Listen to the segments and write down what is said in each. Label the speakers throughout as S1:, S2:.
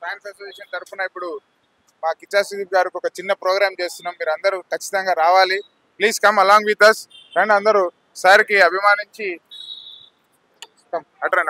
S1: Fans association తరఫున ఇప్పుడు మా కిచ్చా సుదీప్ గారికి ఒక చిన్న ప్రోగ్రామ్ చేస్తున్నాం. మీరు అందరూ ఖచ్చితంగా రావాలి. Please come along with us. రండి అందరూ సార్కి అభిమానించి అట్రా.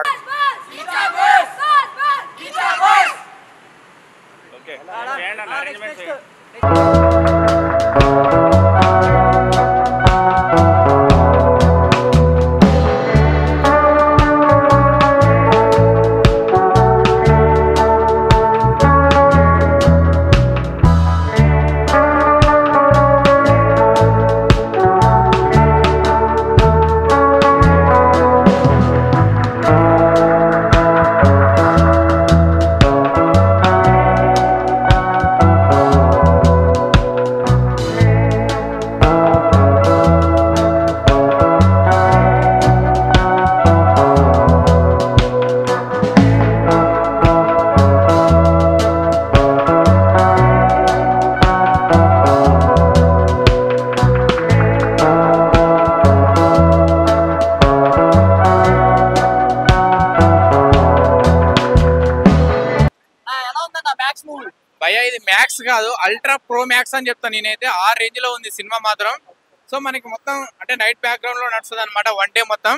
S2: భయ్యా ఇది మ్యాక్స్ కాదు, అల్ట్రా ప్రో మ్యాక్స్ అని చెప్తాను నేనైతే. ఆ రేంజ్ లో ఉంది సినిమా మాత్రం. సో మనకి మొత్తం అంటే నైట్ బ్యాక్గ్రౌండ్ లో నడుస్తుంది అనమాట వన్ డే మొత్తం.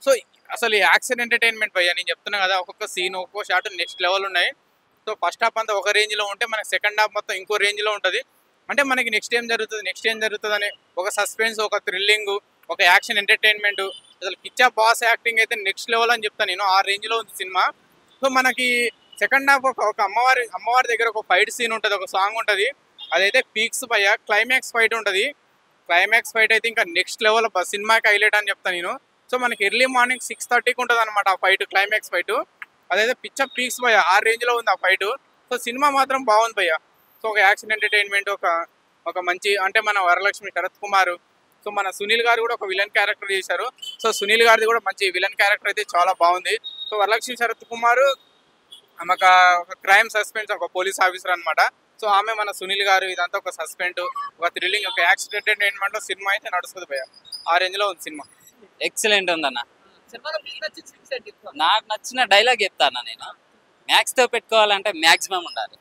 S2: సో అసలు యాక్షన్ ఎంటర్టైన్మెంట్ భయ్యా, నేను చెప్తున్నా కదా, ఒక్కొక్క సీన్ ఒక్కొక్క షాట్ నెక్స్ట్ లెవెల్ ఉన్నాయి. సో ఫస్ట్ హాఫ్ అంతా ఒక రేంజ్ లో ఉంటే మనకి సెకండ్ హాఫ్ మొత్తం ఇంకో రేంజ్ లో ఉంటుంది. అంటే మనకి నెక్స్ట్ ఏం జరుగుతుంది అని ఒక సస్పెన్స్, ఒక థ్రిల్లింగ్, ఒక యాక్షన్ ఎంటర్టైన్మెంట్. అసలు కిచ్చా బాస్ యాక్టింగ్ అయితే నెక్స్ట్ లెవెల్ అని చెప్తాను నేను. ఆ రేంజ్ లో ఉంది సినిమా. సో మనకి సెకండ్ హాఫ్ ఒక అమ్మవారి దగ్గర ఒక ఫైట్ సీన్ ఉంటుంది, ఒక సాంగ్ ఉంటుంది. అదైతే పీక్స్ భయ్యా. క్లైమాక్స్ ఫైట్ ఉంటుంది. క్లైమాక్స్ ఫైట్ అయితే ఇంకా నెక్స్ట్ లెవెల్ సినిమాకి హైలైట్ అని చెప్తాను నేను. సో మనకి ఎర్లీ మార్నింగ్ 6:30కి ఉంటుంది అనమాట ఆ ఫైట్, క్లైమాక్స్ ఫైట్. అదైతే పిచ్చ పీక్స్ భయ్యా, ఆ రేంజ్ లో ఉంది ఆ ఫైట్. సో సినిమా మాత్రం బాగుంది భయ్యా. సో ఒక యాక్షన్ ఎంటర్టైన్మెంట్, ఒక మంచి అంటే మన వరలక్ష్మి శరత్ కుమార్, సో మన సునీల్ గారు కూడా ఒక విలన్ క్యారెక్టర్ చేశారు. సో సునీల్ గారిది కూడా మంచి విలన్ క్యారెక్టర్ అయితే చాలా బాగుంది. సో వరలక్ష్మి శరత్ కుమార్ ఆమె ఒక క్రైమ్ సస్పెన్స్, ఒక పోలీస్ ఆఫీసర్ అనమాట. సో ఆమె మన సునీల్ గారు, ఇదంతా ఒక సస్పెండ్, ఒక థ్రిల్లింగ్, ఒక యాక్షన్ ఎంటర్టైన్మెంట్ లో సినిమా అయితే నడుస్తుంది భయ్యా. ఆ రేంజ్ లో ఉంది సినిమా.
S3: ఎక్సలెంట్ ఉందన్న. నాకు నచ్చిన డైలాగ్ చెప్తాను నేను. మ్యాక్స్ తో పెట్టుకోవాలంటే మాక్సిమం ఉండాలి.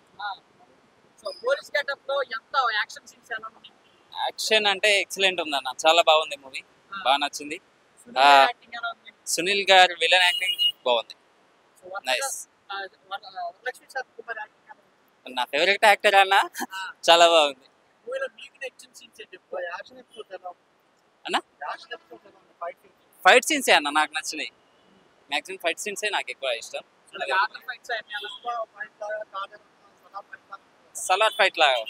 S3: యాక్షన్ అంటే ఎక్సలెంట్ ఉందన్న, చాలా బాగుంది మూవీ, బాగా నచ్చింది. సునీల్ గారు విలన్ యాక్టింగ్ బాగుంది, నైస్. నా ఫేవరెట్ యాక్టర్ అన్న, చాలా బాగుంది అన్న. ఫైట్ సీన్సే అన్న నాకు నచ్చినాయి, మ్యాక్సిమం ఫైట్ సీన్సే నాకు ఎక్కువ ఇష్టం. సలార్ ఫైట్ లాగా,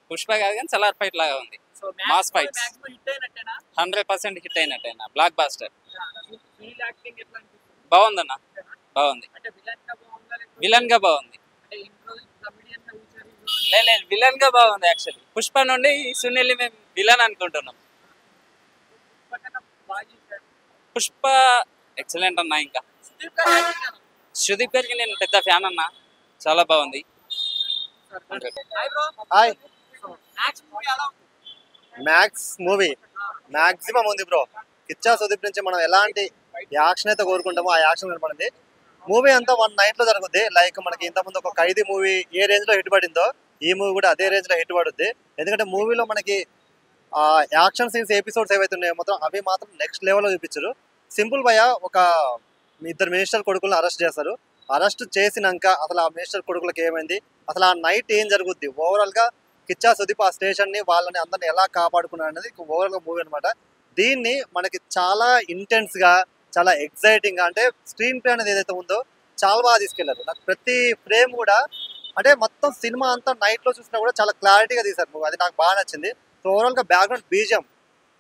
S3: పుష్ప కాదు కానీ సలార్ ఫైట్ లాగా ఉంది. మాస్ ఫైట్స్ 100% హిట్ అయినట్టేనా, బ్లాక్ బాస్టర్. బాగుందన్న, బాగుంది. విలన్ గా బాగుంది, లేదు విలన్ గా బాగుంది. యాక్చువల్లీ పుష్ప నుండి సునీల్ మేము విలన్ అనుకుంటున్నాం. పుష్ప ఎక్సలెంట్ అన్న. ఇంకా సుదీప్ గారికి నేను పెద్ద ఫ్యాన్ అన్న, చాలా బాగుంది.
S4: మ్యాక్స్ మూవీ మ్యాక్సిమం ఉంది బ్రో. కిచ్చా సుదీప్ నుంచి మనం ఎలాంటి యాక్షన్ అయితే కోరుకుంటామో ఆ యాక్షన్ కనపడింది. మూవీ అంతా వన్ నైట్ లో జరుగుద్ది. లైక్ మనకి ఇంతకుముందు ఒక ఖైదీ మూవీ ఏ రేంజ్ లో హిట్ పడిందో ఈ మూవీ కూడా అదే రేంజ్ లో హిట్ పడుద్ది. ఎందుకంటే మూవీలో మనకి యాక్షన్ సీన్స్ ఎపిసోడ్స్ ఏవైతే ఉన్నాయో మొత్తం అవి మాత్రం నెక్స్ట్ లెవెల్లో చూపించారు. సింపుల్ భయ్య, ఒక ఇద్దరు మినిస్టర్ కొడుకులను అరెస్ట్ చేస్తారు. అరెస్ట్ చేసినాక అసలు ఆ మినిస్టర్ కొడుకులకు ఏమైంది, అసలు ఆ నైట్ ఏం జరుగుద్ది, ఓవరాల్ గా కిచ్చా సుదీప్ ఆ స్టేషన్ ని వాళ్ళని అందరిని ఎలా కాపాడుకున్నారు అనేది ఓవరాల్ గా మూవీ అనమాట. దీన్ని మనకి చాలా ఇంటెన్స్ గా, చాలా ఎక్సైటింగ్ గా, అంటే స్క్రీన్ ప్లే అనేది ఏదైతే ఉందో చాలా బాగా తీసుకెళ్లారు. నాకు ప్రతి ఫ్రేమ్ కూడా అంటే మొత్తం సినిమా అంతా నైట్ లో చూసినా కూడా చాలా క్లారిటీగా తీశారు మూవీ, అది నాకు బాగా నచ్చింది. సో ఓవరాల్ గా బ్యాక్గ్రౌండ్ బీజిఎం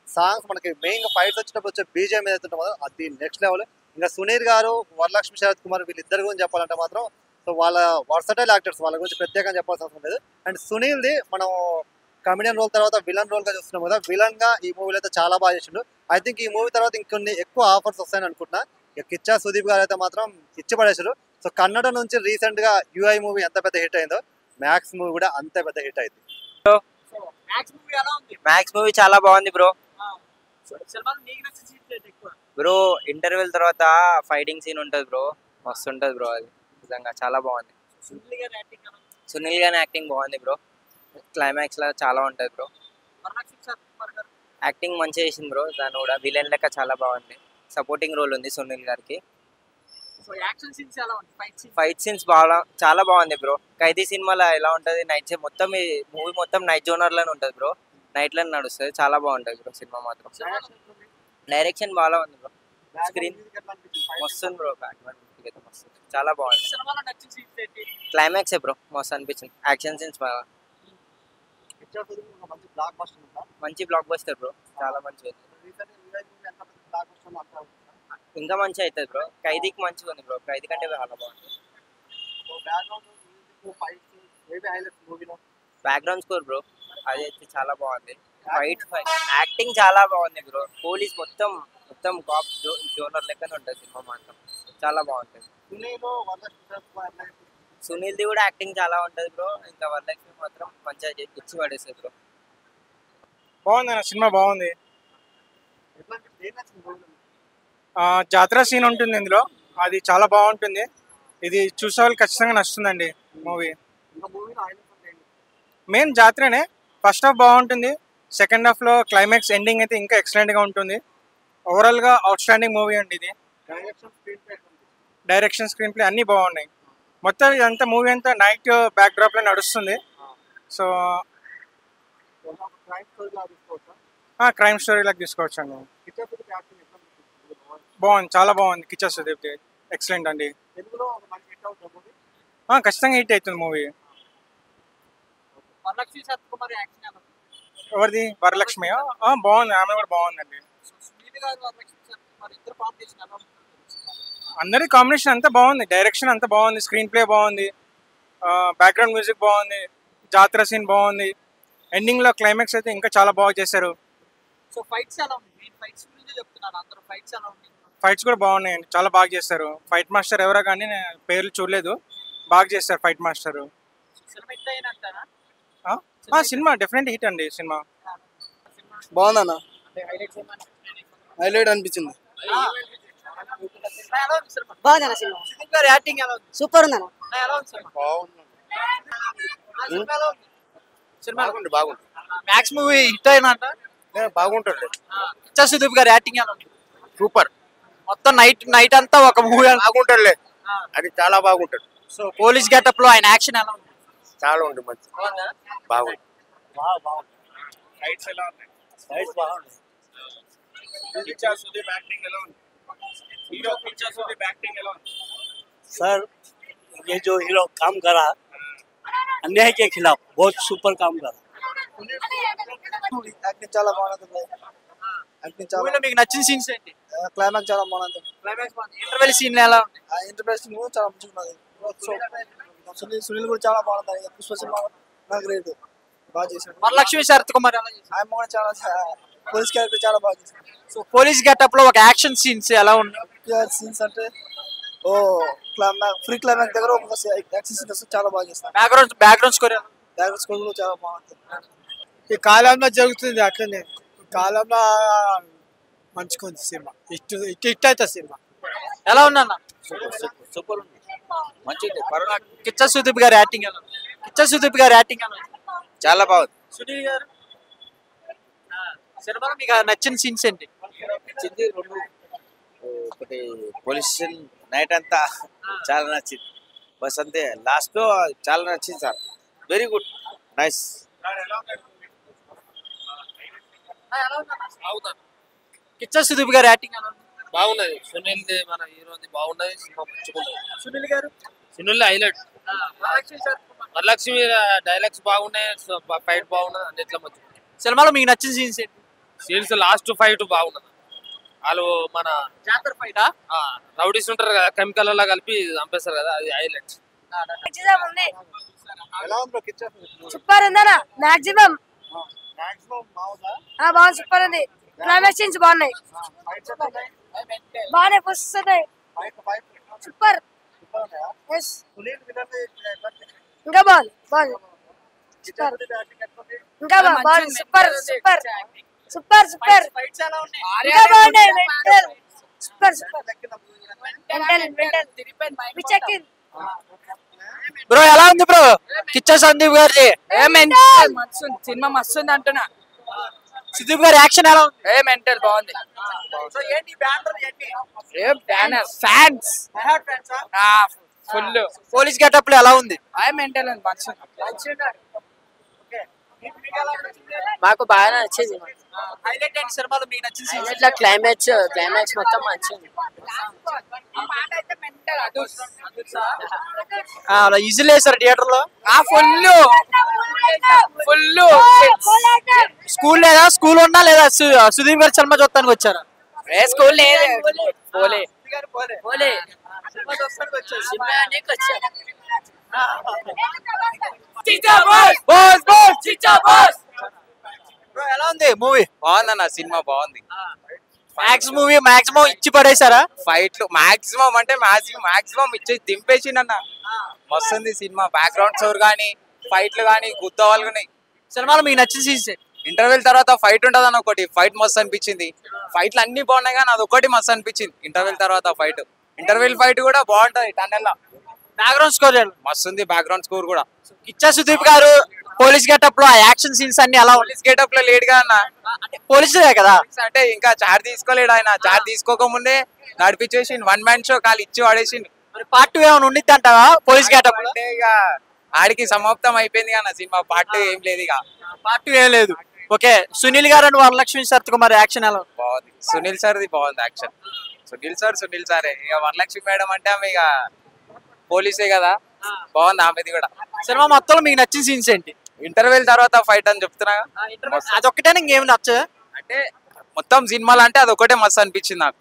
S4: సాంగ్స్, మనకి మెయిన్ గా ఫైట్స్ వచ్చినప్పుడు వచ్చే బీజిఎం ఏదైతే ఉంటుందో అది నెక్స్ట్ లెవెల్. ఇంకా సునీల్ గారు, వరలక్ష్మి శరత్ కుమార్ వీళ్ళిద్దరి గురించి చెప్పాలంటే మాత్రం సో వాళ్ళ వర్సటైల్ యాక్టర్స్, వాళ్ళ గురించి ప్రత్యేకంగా చెప్పాల్సిన అవసరం లేదు. అండ్ సునీల్ది మనం కమెడియన్ రోల్ తర్వాత విలన్ రోల్ గా చూస్తున్నాం కదా, విలన్ గా ఈ మూవీలో అయితే చాలా బాగా చేసిండు. ఐ థింక్ ఈ మూవీ తర్వాత ఇంకొన్ని ఎక్కువ ఆఫర్స్ వస్తాయని అనుకుంటున్నా. ఇక కిచ్చా సుదీప్ గారు అయితే మాత్రం ఇచ్చి పడేసారు. సో కన్నడ నుంచి రీసెంట్ గా యూఐ మూవీ ఎంత పెద్ద హిట్ అయిందో మ్యాక్స్ మూవీ కూడా అంత పెద్ద హిట్ అయింది.
S5: మ్యాక్స్ మూవీ చాలా బాగుంది బ్రో. బ్రో ఇంటర్వెల్ తర్వాత ఫైటింగ్ సీన్ ఉంటుంది బ్రో, మస్తు ఉంటుంది బ్రో. అది నిజంగా చాలా బాగుంది. సునీల్ గారి యాక్టింగ్ బాగుంది బ్రో. క్లైమాక్స్ లో చాలా ఉంటుంది బ్రో. యాక్టింగ్ మంచిగా చేసింది బ్రో. దాని కూడా విలన్ లెక్క చాలా బాగుంది. సపోర్టింగ్ రోల్ ఉంది సునీల్ గారికి. ఫైట్ సీన్స్ బాగా చాలా బాగుంది బ్రో. ఖైదీ సినిమాలో ఎలా ఉంటుంది, నైట్ మొత్తం ఈ మూవీ మొత్తం నైట్ జోనర్ లోనే ఉంటుంది బ్రో. నైట్ లోనే నడుస్తుంది, చాలా బాగుంటుంది బ్రో సినిమా మాత్రం. డైరెక్షన్ బాగా ఉంది బ్రో. స్క్రీన్ వస్తుంది బ్రో. మస్తు చాలా బాగుంది. క్లైమాక్స్ బ్రో మస్తు అనిపించింది. యాక్షన్ సీన్స్ బాగా మంచి బ్లాక్ బస్టర్ బ్రో. చాలా మంచిగా ఇంకా మంచిగా అవుతుంది బ్రో. ఖైదీకి మంచిగా ఉంది బ్రో. ఖైదీ కంటే చాలా బాగుంది. బ్యాక్గ్రౌండ్ స్కోర్ బ్రో అది అయితే చాలా బాగుంది. ఫైట్ యాక్టింగ్ చాలా బాగుంది బ్రో. పోలీస్ మొత్తం మొత్తం కాప్ జోనర్ లెక్కనే ఉంటుంది సినిమా మాత్రం. చాలా బాగుంటుంది. సునీల్ది కూడా యాక్టింగ్ చాలా ఉంటుంది బ్రో. ఇంకా వరలక్ష్మి మాత్రం మంచిగా ఇచ్చి పడేస్తుంది బ్రో.
S6: బాగుంది అన్న సినిమా బాగుంది. జాతర సీన్ ఉంటుంది ఇందులో, అది చాలా బాగుంటుంది. ఇది చూసే వాళ్ళు ఖచ్చితంగా నచ్చుతుందండి మూవీ. మెయిన్ జాతరనే. ఫస్ట్ హాఫ్ బాగుంటుంది, సెకండ్ హాఫ్లో క్లైమాక్స్ ఎండింగ్ అయితే ఇంకా ఎక్సలెంట్గా ఉంటుంది. ఓవరాల్గా అవుట్ స్టాండింగ్ మూవీ అండి ఇది. డైరెక్షన్, స్క్రీన్ ప్లే అన్నీ బాగున్నాయి. మొత్తం ఇదంతా మూవీ అంతా నైట్ బ్యాక్ డ్రాప్లో నడుస్తుంది. సో క్రైమ్ స్టోరీ లాగా తీసుకోవచ్చు అండి. బాగుంది, చాలా బాగుంది. కిచ్చా సుదీప్ ఎక్సలెంట్ అండి. ఖచ్చితంగా హిట్ అవుతుంది మూవీ. ఎవరిది? వరలక్ష్మి బాగుంది, ఆమె కూడా బాగుందండి. అందరి కాంబినేషన్ అంతా బాగుంది. డైరెక్షన్ అంతా బాగుంది, స్క్రీన్ ప్లే బాగుంది, బ్యాక్గ్రౌండ్ మ్యూజిక్ బాగుంది, జాతర సీన్ బాగుంది, ఎండింగ్ లో క్లైమాక్స్ అయితే ఇంకా చాలా బాగా చేశారు. ఫైట్స్ కూడా బాగున్నాయండి, చాలా బాగా చేస్తారు. ఫైట్ మాస్టర్ ఎవరో కానీ పేర్లు చూడలేదు, బాగా చేస్తారు ఫైట్ మాస్టర్. సినిమా డెఫినెట్ హిట్ అండి. సినిమా
S7: బాగుందన్న, హైలైట్ అనిపించింది.
S8: బాగుందన్న సినిమా. సూపర్ ఉందన్న.
S7: బాగుంది.
S2: మ్యాక్స్ మూవీ హిట్ అయినంట.
S7: బాగుంటుంది.
S2: కిచ్చా సుదీప్ గారి యాక్టింగ్ ఎలా ఉంది?
S7: సూపర్.
S2: మొత్తం నైట్ అంతా ఒక మూవీ
S7: బాగుంటుంది, అది చాలా బాగుంటుంది.
S2: సో పోలీస్ గెటప్ లో ఆయన యాక్షన్ ఎలా ఉంది?
S7: చాలా ఉంది, మంచి బాగుంది.
S9: सर ये जो हीरो काम करा अन्याय के खिलाफ बहुत सुपर काम करा.
S7: యాక్టింగ్ చాలా బాగుంటుంది. యాక్టింగ్ చాలా,
S2: మూవీలో మీకు నచ్చిన సీన్స్ ఏంటి?
S7: క్లైమాక్స్ చాలా బాగుంది.
S2: క్లైమాక్స్ బాగుంది. ఇంటర్వెల్ సీన్ ఎలా ఉంది?
S7: ఇంటర్ప్రెషన్ కూడా చాలా మంచిగా ఉన్నది. సునీల్ కూడా చాలా బాగుంది. పుష్ప సినిమా నాకు గ్రేట్, బాగా చేశాడు.
S2: వరలక్ష్మి శరత్ కుమార్ ఎలా చేశారు?
S7: ఆయన కూడా చాలా పోలీస్ క్యారెక్టర్ చాలా బాగా చేశాడు.
S2: సో పోలీస్ గెటప్ లో ఒక యాక్షన్ సీన్స్ ఎలా ఉన్నాయి?
S7: సీన్స్ అంటే ఫ్రీ క్లైమాక్స్ దగ్గర ఒక యాక్షన్ సీన్స్ చాలా బాగా చేస్తాడు.
S2: బ్యాక్గ్రౌండ్ స్కోర్ ఎలా ఉంది?
S7: బ్యాక్గ్రౌండ్ స్కోర్ కూడా చాలా బాగుంటుంది.
S6: ఈ కాలంలో జరుగుతుంది అట్లనే. ఈ కాలంలో మంచిగా ఉంది సినిమా. హిట్ అవుతుంది సినిమా.
S2: ఎలా ఉందన్న?
S3: సూపర్ ఉంది, మంచిది.
S2: కిచ్చా సుదీప్ గారి యాక్టింగ్ ఎలా ఉంది? కిచ్చా సుదీప్ గారి యాక్టింగ్ ఎలా ఉంది?
S3: చాలా బాగుంది.
S2: సునీల్ గారు సినిమాలో మీకు నచ్చిన సీన్స్ ఏంటి?
S3: నచ్చింది రెండు. ఒకటి పోలీస్ నైట్ అంతా చాలా నచ్చింది. బస్ అంతే, లాస్ట్ లో చాలా నచ్చింది sir. Very good, nice.
S2: Kichcha Sudeep గారి యాక్టింగ్ ఎలా ఉంది?
S10: బాగున్నది. సునీల్ మన హీరోది బాగున్నది. సినిమా మంచిగున్నది.
S2: సునీల్ గారు
S10: సునీల్ హైలైట్. వరలక్ష్మి డైలాగ్స్ బాగున్నాయి, ఫైట్ బాగున్నది, అన్నిట్లో మంచి.
S2: సినిమాలో మీకు నచ్చిన సీన్స్ ఏంటి?
S10: సీన్స్ లాస్ట్ ఫైట్ బాగున్నది. వాళ్ళు మన
S2: జాతర ఫైటా?
S10: రౌడీస్ ఉంటారు కదా, కెమికల్ లా కలిపి చంపేస్తారు కదా, అది హైలైట్.
S8: సూపర్ ఉందన్న. మాక్సిమం బాగుంది, సూపర్ ఉంది. క్లైమాక్స్ సీన్స్ బాగున్నాయి, బాగానే వస్తున్నాయి. సూపర్. ఇంకా బాగుంది బాగుంది సూపర్ ఇంకా బాగుంది సూపర్ సూపర్ సూపర్ సూపర్ ఇంకా బాగున్నాయి సూపర్ సూపర్
S11: బ్రో ఎలా ఉంది బ్రో కిచ్చా సందీప్ గారిది
S12: సినిమా మస్తు ఉంది అంటున్నా
S11: సందీప్ గారి యాక్షన్ ఎలా ఉంది
S12: మెంటల్ బాగుంది ఫ్యాన్స్ ఫుల్
S11: పోలీస్ గెటప్ లో ఎలా ఉంది
S12: మెంటల్ మంచి మాకు బాగా నచ్చింది
S11: హైలైట్ అయిన సినిమాలో మీకు నచ్చింది
S12: ఇట్లా క్లైమాక్స్ మొత్తం మంచిది
S11: ఈజీలీ వేసారు థియేటర్ లో
S12: ఫుల్
S11: స్కూల్ లేదా స్కూల్ ఉన్నా లేదా సుదీప్ గారి సినిమా చూడటానికి వచ్చారా
S12: స్కూల్ లేదు పోలే
S11: ఎలా ఉంది మూవీ
S2: బాగుందన్న సినిమా బాగుంది.
S11: మాక్సిమం ఇచ్చి పడేసారా
S2: ఫైట్లు మాక్సిమం అంటే మాక్సిమం ఇచ్చి దింపేసిండన్న. మస్తుంది సినిమా. బ్యాక్గ్రౌండ్ స్కోర్ గానీ ఫైట్లు గానీ గుద్దవాళ్ళు గానీ
S11: సినిమాలో మీకు నచ్చిన సీన్స్
S2: ఇంటర్వెల్ తర్వాత ఫైట్ ఉంటుంది అన్న ఒకటి. ఫైట్ మస్తు అనిపించింది. ఫైట్లు అన్ని బాగున్నాయి కానీ అది ఒకటి మస్తు అనిపించింది. ఇంటర్వెల్ తర్వాత ఫైట్. ఇంటర్వెల్ ఫైట్ కూడా బాగుంటది. టన్నెల్
S11: బ్యాక్గ్రౌండ్ స్కోర్
S2: మస్తుంది. బ్యాక్గ్రౌండ్ స్కోర్ కూడా.
S11: కిచ్చా సుదీప్ గారు పోలీస్ గెటప్ లో ఆ యాక్షన్ సీన్స్ అన్ని అలా
S2: పోలీస్ గెటప్ లో లేట్ గా అన్న.
S11: పోలీసులే కదా
S2: అంటే ఇంకా చార్జ్ తీసుకోలేడు ఆయన. చార్జ్ తీసుకోకముందే నడిపించేసి వన్ మ్యాన్ షో కాలు ఇచ్చి వాడేసిండు.
S11: పార్ట్ 2 ఏమైనా ఉండిద్ది అంటావా పోలీస్ గెటప్
S2: అంటే ఇక ఆడికి సమాప్తం అయిపోయింది కానీ సినిమా పార్ట్ 2 ఏం లేదు. ఇక
S11: పార్ట్ 2 ఏం లేదు. ఓకే సునీల్ గారు అండ్ వరలక్ష్మి సత్యకుమార్ యాక్షన్ ఎలా
S2: బాగుంది. సునీల్ సార్ది బాగుంది యాక్షన్. సునీల్ సారే. ఇక వరలక్ష్మి మేడం అంటే ఆమె ఇక పోలీసే కదా, బాగుంది ఆమెది కూడా.
S11: సినిమా మొత్తంలో మీకు నచ్చిన సీన్స్ ఏంటి?
S2: ఇంటర్వెల్ తర్వాత ఫైట్ అని చెప్తున్నా.
S11: అదొక్కటే ఇంకేమి నచ్చదు
S2: అంటే మొత్తం సినిమాలు అంటే అదొకటే మస్తు అనిపించింది నాకు.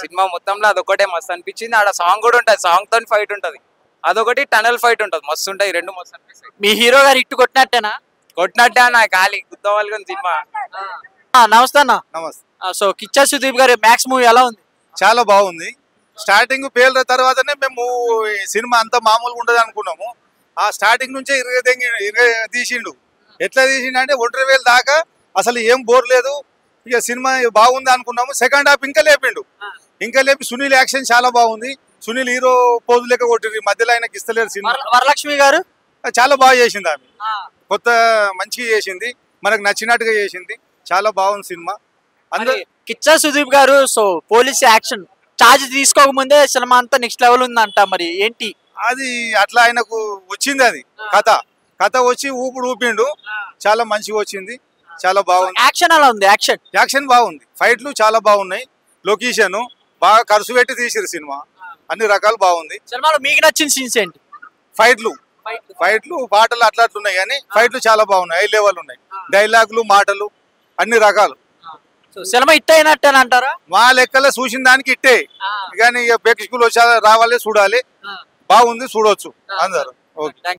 S2: సినిమా మొత్తంలో అదొకటే మస్తు అనిపించింది. ఆడ సాంగ్ కూడా ఉంటది. సాంగ్ తో ఫైట్ ఉంటది. అదొకటి టనల్ ఫైట్ ఉంటది. మస్తు ఉంటాయి. రెండు మస్తు అనిపిస్తాయి.
S11: మీ హీరో గారు ఇట్టు కొట్టినట్టేనా?
S2: కొట్టినట్టే నా ఖాళీ గుద్దవాళ్ళని సినిమా.
S11: నమస్తే అన్న.
S13: నమస్తే.
S11: సో కిచ్చా సుదీప్ గారి మ్యాక్స్ మూవీ ఎలా ఉంది?
S13: చాలా బాగుంది. స్టార్టింగ్ పేర్ల తర్వాతనే మేము ఈ సినిమా అంతా మామూలుగా ఉండదు అనుకున్నాము. ఆ స్టార్టింగ్ నుంచే ఇరగ తీసిండు. ఎట్లా తీసిండు అంటే 1,000 దాకా అసలు ఏం బోర్ లేదు. ఇక సినిమా బాగుంది అనుకున్నాము. సెకండ్ హాఫ్ ఇంకా లేపి సునీల్ యాక్షన్ చాలా బాగుంది. సునీల్ హీరో పోజు లెక్క కొట్టింది. మధ్యలో ఆయనకి ఇస్తలేరు సినిమా.
S11: వరలక్ష్మి గారు
S13: చాలా బాగా చేసింది. ఆమె కొత్త మంచిగా చేసింది. మనకు నచ్చినట్టుగా చేసింది. చాలా బాగుంది సినిమా.
S11: అందరూ కిచ్చా సుదీప్ గారు సో పోలీస్ యాక్షన్ ఛార్జ్ తీసుకోకముందే సినిమా అంతా నెక్స్ట్ లెవెల్ ఉందంట. మరి ఏంటి
S13: అది? అట్లా ఆయనకు వచ్చింది. అది కథ వచ్చి ఊపిండు. చాలా మంచిగా వచ్చింది. చాలా బాగుంది.
S11: యాక్షన్ అలా ఉంది.
S13: యాక్షన్ బాగుంది. ఫైట్లు చాలా బాగున్నాయి. లొకేషన్ బాగా ఖర్చు పెట్టి తీసిరు సినిమా. అన్ని రకాలు బాగుంది.
S11: సినిమాలో మీకు నచ్చిన సీన్స్ ఏంటి?
S13: ఫైట్లు పాటలు అట్లా కానీ ఫైట్లు చాలా బాగున్నాయి. హై లెవెల్ ఉన్నాయి. డైలాగులు మాటలు అన్ని రకాలు.
S11: సినిమా హిట్ అయినట్టేనంటారా?
S13: మా లెక్కలో చూసిన దానికి ఇట్టే. కానీ ఇక ప్రేక్షకులు వచ్చి రావాలి, చూడాలి. బాగుంది, చూడొచ్చు అందరు. ఓకే.